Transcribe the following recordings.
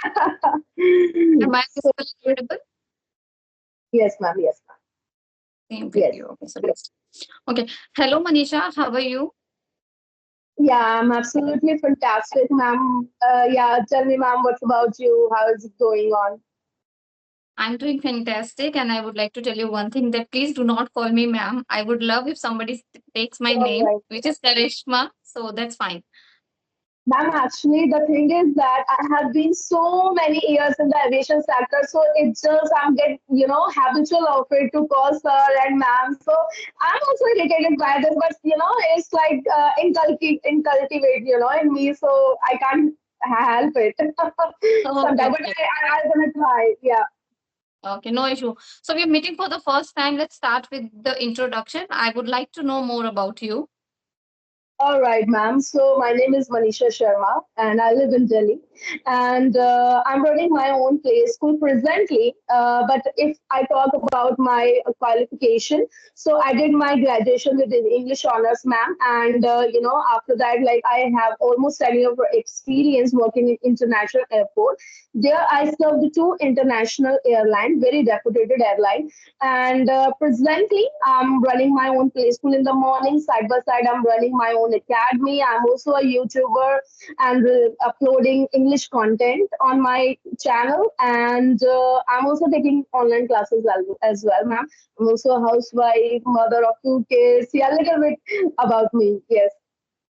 Am I So, audible? yes, ma'am. Yes, ma'am. Same with Yes. you. Okay, so let's. Okay. Hello, Manisha. How are you? Yeah, I'm absolutely fantastic, ma'am. Yeah, tell me, ma'am, what about you? How is it going on? I'm doing fantastic, and I would like to tell you one thing that please do not call me ma'am. I would love if somebody takes my All name, right. which is Karishma. So that's fine. Ma'am, actually, the thing is that I have been so many years in the aviation sector, so it's just I'm get habitual of it to call sir and ma'am. So I'm also irritated by this, but it's like incultivate in me, so I can't help it Okay, sometimes. But okay. I'm gonna try. Yeah. Okay, no issue. So we're meeting for the first time. Let's start with the introduction. I would like to know more about you. All right, ma'am. So my name is Manisha Sharma, and I live in Delhi. And I'm running my own play school presently. But if I talk about my qualification, so I did my graduation with the English honors, ma'am. And after that, like I have almost 10 years of experience working in international airport. There, I served two international airline, very reputed airline. And presently, I'm running my own play school in the morning. Side by side, I'm running my own academy. I'm also a YouTuber and uploading English content on my channel. And I'm also taking online classes as well, ma'am. I'm also a housewife, mother of two kids. Yeah, a little bit about me. Yes.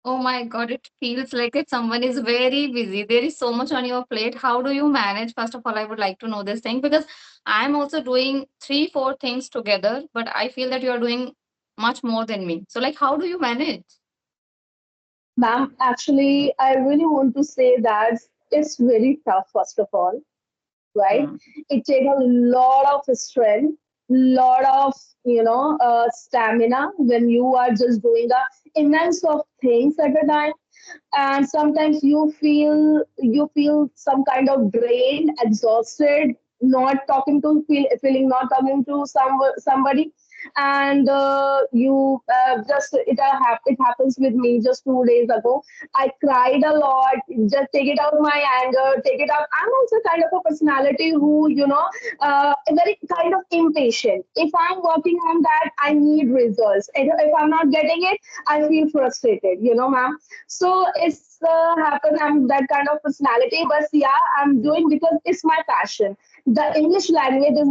Oh my God, it feels like if someone is very busy. There is so much on your plate. How do you manage? First of all, I would like to know this thing because I'm also doing three, four things together, but I feel that you are doing much more than me. So, like, how do you manage? Ma'am, actually, I really want to say that it's very tough, first of all, right? Hmm. It takes a lot of strength, lot of stamina when you are just doing a immense of things at a time, and sometimes you feel some kind of drained, exhausted, not talking to feeling not talking to somebody, and you just it happens with me just 2 days ago. I cried a lot, just take it out my anger, take it out. I'm also kind of a personality who very kind of impatient. If I'm working on that, I need results. If I'm not getting it, I feel frustrated, ma'am. So it's happened. I'm that kind of personality, but yeah, I'm doing because it's my passion. The English language is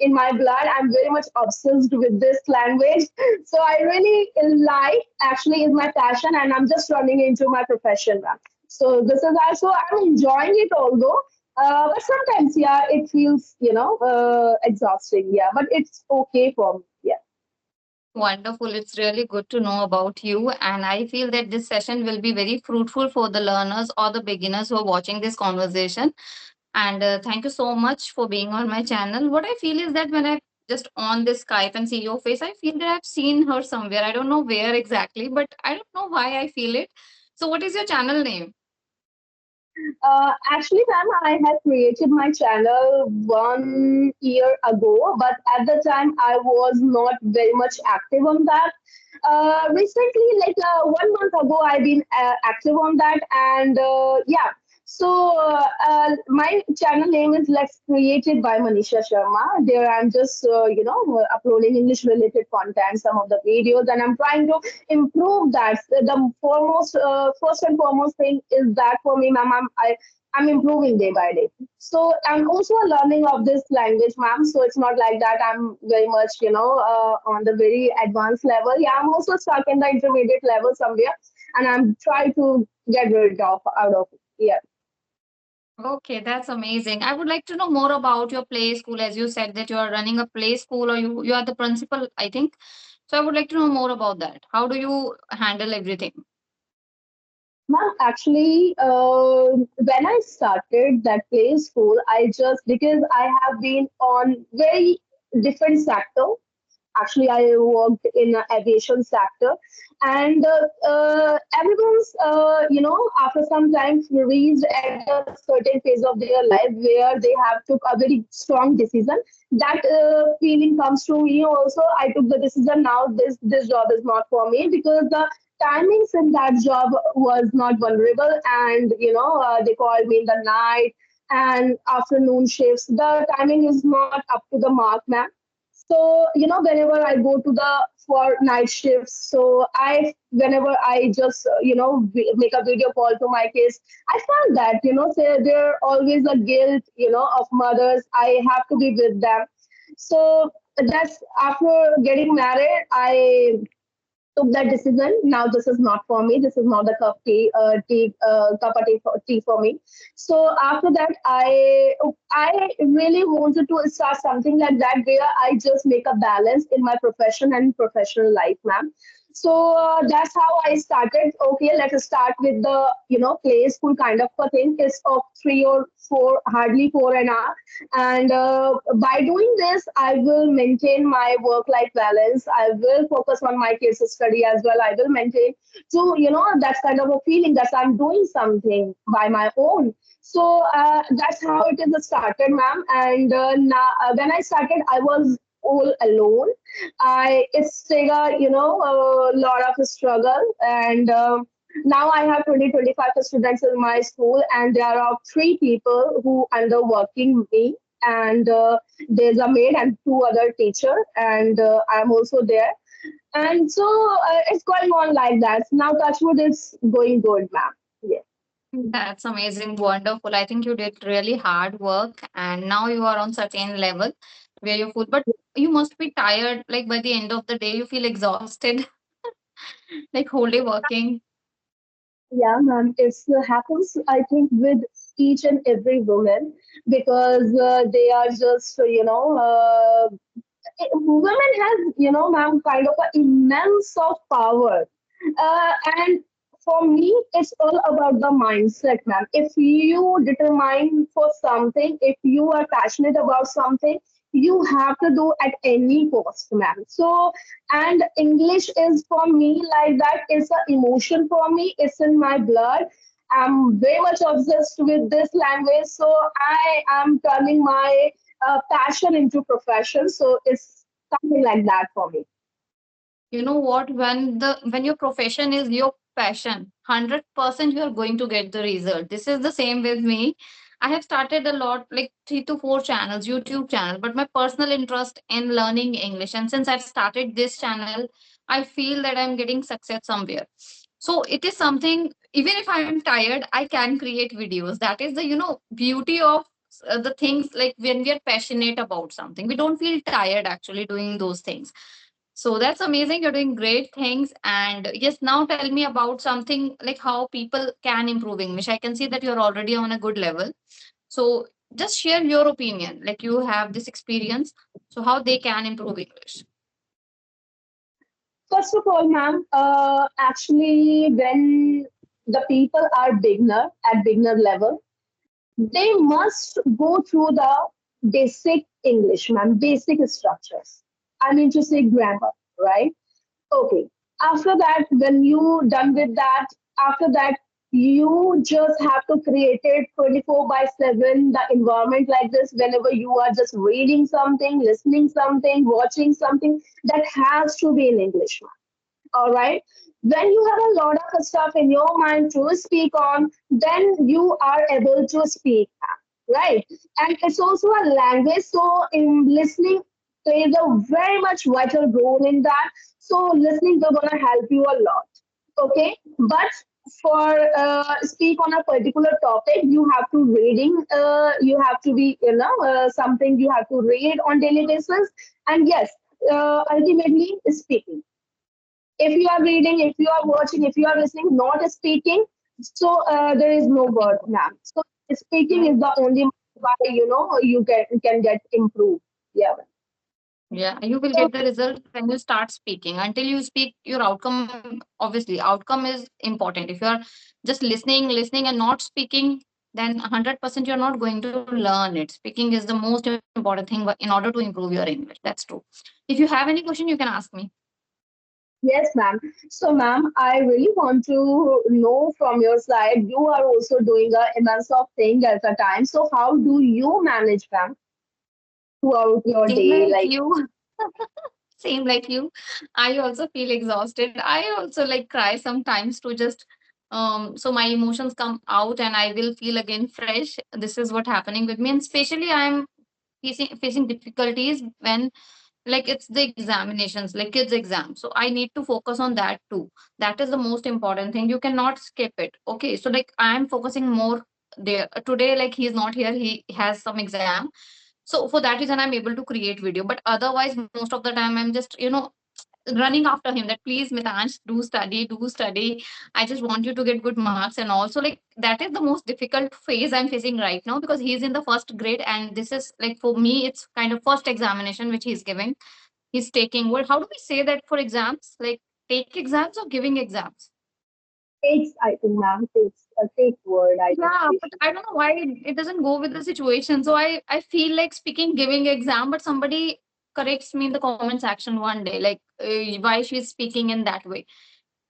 in my blood. I'm very much obsessed with this language. So I really like, actually is my passion, and I'm just running into my profession now. So this is also, I'm enjoying it, although. But sometimes, yeah, it feels, exhausting. Yeah, but it's okay for me. Yeah. Wonderful. It's really good to know about you. And I feel that this session will be very fruitful for the learners or the beginners who are watching this conversation. And thank you so much for being on my channel. What I feel is that when I just on this Skype and see your face, I feel that I've seen her somewhere. I don't know where exactly, but I don't know why I feel it. So, what is your channel name? Actually, ma'am, I had created my channel 1 year ago, but at the time I was not very much active on that. Recently, like 1 month ago, I've been active on that, and yeah. So my channel name is Let's Created by Manisha Sharma. There I'm just uploading English related content, some of the videos, and I'm trying to improve that. The foremost, first and foremost thing is that for me, ma'am, I'm improving day by day. So I'm also a learning of this language, ma'am. So it's not like that I'm very much, on the very advanced level. Yeah, I'm also stuck in the intermediate level somewhere, and I'm trying to get rid of out of it. Yeah. Okay, that's amazing. I would like to know more about your play school. As you said that you are running a play school or you are the principal, I think. So I would like to know more about that. How do you handle everything? Ma'am, actually, when I started that play school, I just because I have been on very different sector. Actually, I worked in the aviation sector, and everyone's, after some time reached at a certain phase of their life where they have took a very strong decision. That feeling comes to me also. I took the decision now. This job is not for me because the timings in that job was not vulnerable, and they called me in the night and afternoon shifts. The timing is not up to the mark, ma'am. So whenever I go to the for night shifts, so I whenever I just make a video call to my kids, I found that there always a guilt of mothers. I have to be with them. So that's after getting married, I took that decision. Now this is not for me. This is not the cup of tea for me. So after that, I really wanted to start something like that where I just make a balance in my profession and professional life, ma'am. So that's how I started. Okay, let's start with the play school kind of a thing. It's of 3 or 4, hardly 4 and a half. And by doing this, I will maintain my work life balance. I will focus on my kids' study as well. I will maintain. So, that's kind of a feeling that I'm doing something by my own. So that's how it is started, ma'am. And now, when I started, I was all alone. It's take a lot of struggle, and now I have 25 students in my school, and there are 3 people who under working me, and there's a maid and 2 other teacher, and I'm also there. And so it's going on like that. Now Touchwood is going good, ma'am. Yeah. That's amazing, wonderful. I think you did really hard work and now you are on certain level where you're full, but you must be tired. Like by the end of the day, you feel exhausted, like whole day working. Yeah, ma'am. It happens, I think, with each and every woman because they are just, women have, ma'am, kind of an immense of power. And for me, it's all about the mindset, ma'am. If you determine for something, if you are passionate about something, you have to do at any cost, ma'am. So, and English is for me like that. It's an emotion for me. It's in my blood. I'm very much obsessed with this language. So I am turning my passion into profession. So it's something like that for me. You know what? When your profession is your passion, 100% you are going to get the result. This is the same with me. I have started a lot, like 3 to 4 channels, YouTube channel, but my personal interest in learning English. And since I've started this channel, I feel that I'm getting success somewhere. So it is something, even if I'm tired, I can create videos. That is the, beauty of the things, like when we are passionate about something, we don't feel tired actually doing those things. So that's amazing. You're doing great things. And yes, now tell me about something like how people can improve English. I can see that you're already on a good level. So just share your opinion. Like you have this experience. So how they can improve English. First of all, ma'am, actually, when the people are beginner level, they must go through the basic English, ma'am, basic structures. I mean to say grammar, right? Okay. After that, when you done with that, after that, you just have to create it 24/7, the environment like this, whenever you are just reading something, listening something, watching something, that has to be in English. All right. When you have a lot of stuff in your mind to speak on, then you are able to speak, right? And it's also a language, so in listening plays a very much vital role in that. So listening is gonna help you a lot. Okay, but for speak on a particular topic, you have to reading. You have to be something you have to read on daily basis, and yes, ultimately speaking. If you are reading, if you are watching, if you are listening, not speaking, so there is no word, ma'am. So speaking is the only way you can get improved. Yeah. Yeah, you will So get the result when you start speaking. Until you speak, your outcome, obviously, outcome is important. If you are just listening and not speaking, then 100% you're not going to learn it. Speaking is the most important thing in order to improve your English. That's true. If you have any question, you can ask me. yes, ma'am. So, ma'am, I really want to know from your side. You are also doing a immense of thing at a time. So, how do you manage, ma'am, throughout your Same day? like Like, you. Same like you. I also feel exhausted. I also like cry sometimes to just so my emotions come out and I will feel again fresh. This is what happening with me. And especially I'm facing difficulties when like it's the examinations, like kids exam, so I need to focus on that too. That is the most important thing, you cannot skip it. Okay, so like I am focusing more there today, like he's not here, he has some exam, so for that reason I'm able to create video, but otherwise most of the time I'm just running after him that please Mitansh do study, I just want you to get good marks. And also like that is the most difficult phase I'm facing right now because he's in the first grade and this is like for me it's kind of first examination which he's giving, he's taking what, how do we say that for exams, like take exams or giving exams? Takes, I think, ma'am, takes a take word, I think Yeah, we but should. I don't know why it doesn't go with the situation. So I feel like speaking giving exam, but somebody corrects me in the comment section one day, like why she's speaking in that way.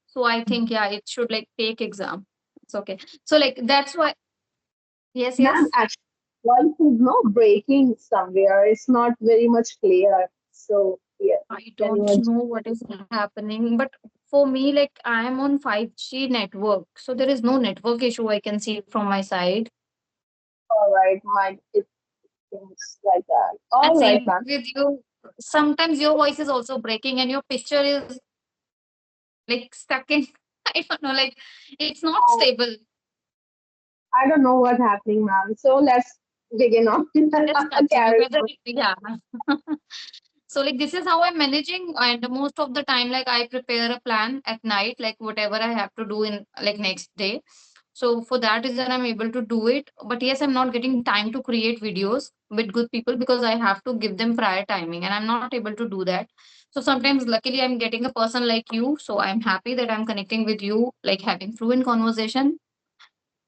So I think yeah, it should like take exam. It's okay. So like that's why. Yes, Ma'am, yes. actually, voice is no breaking somewhere. It's not very much clear. So, yeah, I can don't you adjust? know what is happening, but for me, like I am on 5G network, so there is no network issue I can see from my side. All right, my it things like that. And All right, same ma'am. with you. Sometimes your voice is also breaking, and your picture is like stuck in. I don't know, like it's not Oh, stable. I don't know what's happening, ma'am. So let's begin on. Let's continue. Carry Whether on. yeah. So like this is how I'm managing, and most of the time, like I prepare a plan at night, like whatever I have to do in like next day. So for that reason, I'm able to do it. But yes, I'm not getting time to create videos with good people because I have to give them prior timing, and I'm not able to do that. So sometimes, luckily, I'm getting a person like you. So I'm happy that I'm connecting with you, like having fluent conversation.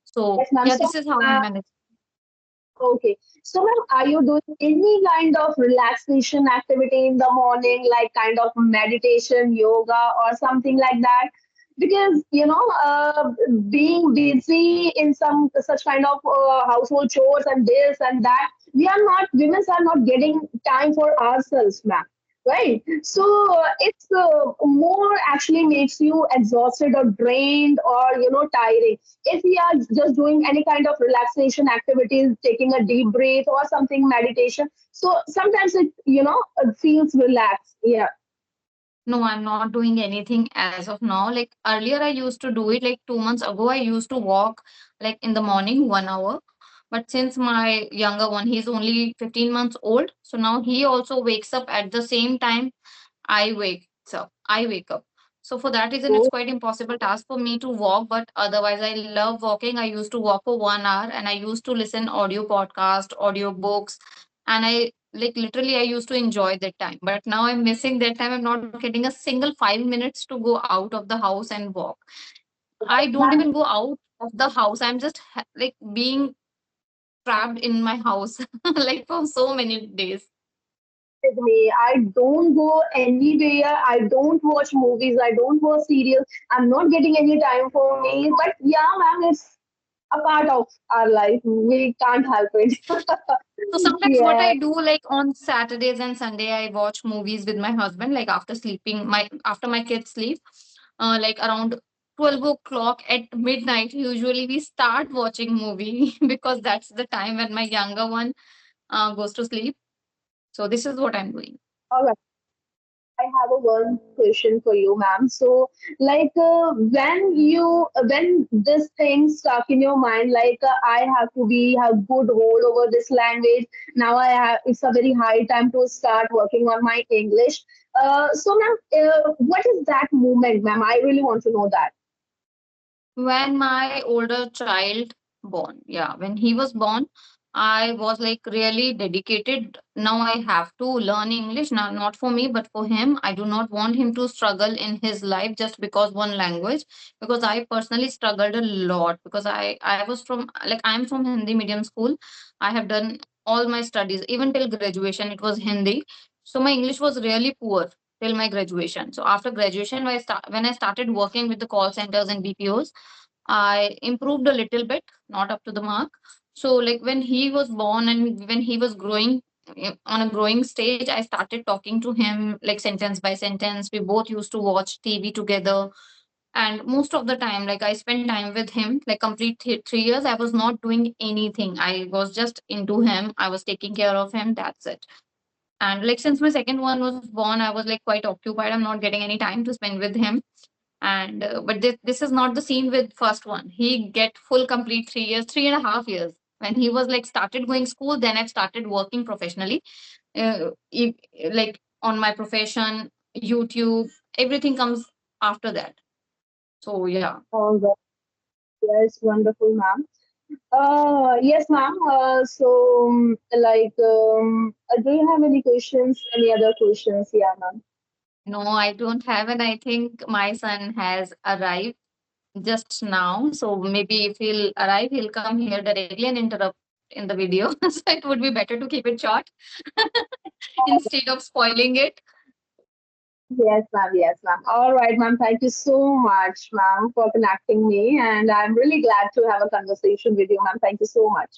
So Yes, ma'am. yeah, So, this is how I'm uh, managing. okay. So, ma'am, are you doing any kind of relaxation activity in the morning, like kind of meditation, yoga, or something like that? Because being busy in some such kind of household chores and this and that, women are not getting time for ourselves, ma'am. Right? So it's more actually makes you exhausted or drained or tiring if we are just doing any kind of relaxation activities, taking a deep breath or something, meditation. So sometimes it feels relaxed. Yeah. No, I'm not doing anything as of now. Like earlier, I used to do it. Like 2 months ago, I used to walk like in the morning, 1 hour. But since my younger one, he's only 15 months old. So now he also wakes up at the same time I wake up. So for that reason, it's Oh, quite impossible task for me to walk. But otherwise, I love walking. I used to walk for 1 hour, and I used to listen audio podcast, audio books, and I like literally I used to enjoy that time. But now I'm missing that time. I'm not getting a single 5 minutes to go out of the house and walk. I don't ma'am, even go out of the house. I'm just like being trapped in my house like for so many days. with me. I don't go anywhere. I don't watch movies. I don't watch serials. I'm not getting any time for me. But yeah, ma'am, it's a part of our life. We can't help it. So sometimes what Yeah. I do, like on Saturdays and Sunday, I watch movies with my husband, like after sleeping, my after my kids sleep, like around 12 o'clock at midnight. Usually we start watching movie because that's the time when my younger one goes to sleep. So this is what I'm doing. All right. I have a one question for you, ma'am. So, like, when this thing stuck in your mind, like, I have to be have good hold over this language. Now I have. It's a very high time to start working on my English. So, ma'am, what is that moment, ma'am? I really want to know that. When my older child born, yeah, when he was born, I was like really dedicated. Now I have to learn English, now not for me but for him. I do not want him to struggle in his life just because one language, because I personally struggled a lot because I was from like I'm from Hindi medium school. I have done all my studies even till graduation, it was Hindi. So my English was really poor till my graduation. So after graduation, when I started working with the call centers and BPOs, I improved a little bit, not up to the mark. So, like when he was born and when he was growing, on a growing stage, I started talking to him like sentence by sentence. We both used to watch TV together. And most of the time, like I spent time with him, like complete 3 years. I was not doing anything. I was just into him. I was taking care of him. That's it. And like since my second one was born, I was like quite occupied. I'm not getting any time to spend with him. And but this is not the scene with first one. He get full complete 3 years, 3.5 years. When he was like started going school, then I've started working professionally. E- like on my profession, YouTube, everything comes after that. So yeah. All right. Yes, wonderful, ma'am. Yes, ma'am. Do you have any questions? Any other questions? Yeah, ma'am. No, I don't have, and I think my son has arrived just now. So maybe if he'll arrive, he'll come here directly and interrupt in the video. So it would be better to keep it short instead of spoiling it. Yes, ma'am. Yes, ma'am. All right, ma'am. Thank you so much, ma'am, for connecting me. And I'm really glad to have a conversation with you, ma'am. Thank you so much.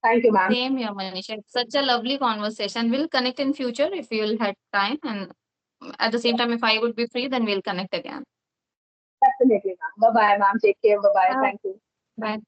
Thank you, ma'am. Same here, Manisha. It's such a lovely conversation. We'll connect in future if you'll have time, and at the same time, if I would be free, then we'll connect again. Definitely, ma'am. Bye bye, ma'am. Take care. Bye bye. Bye. Thank you. Bye.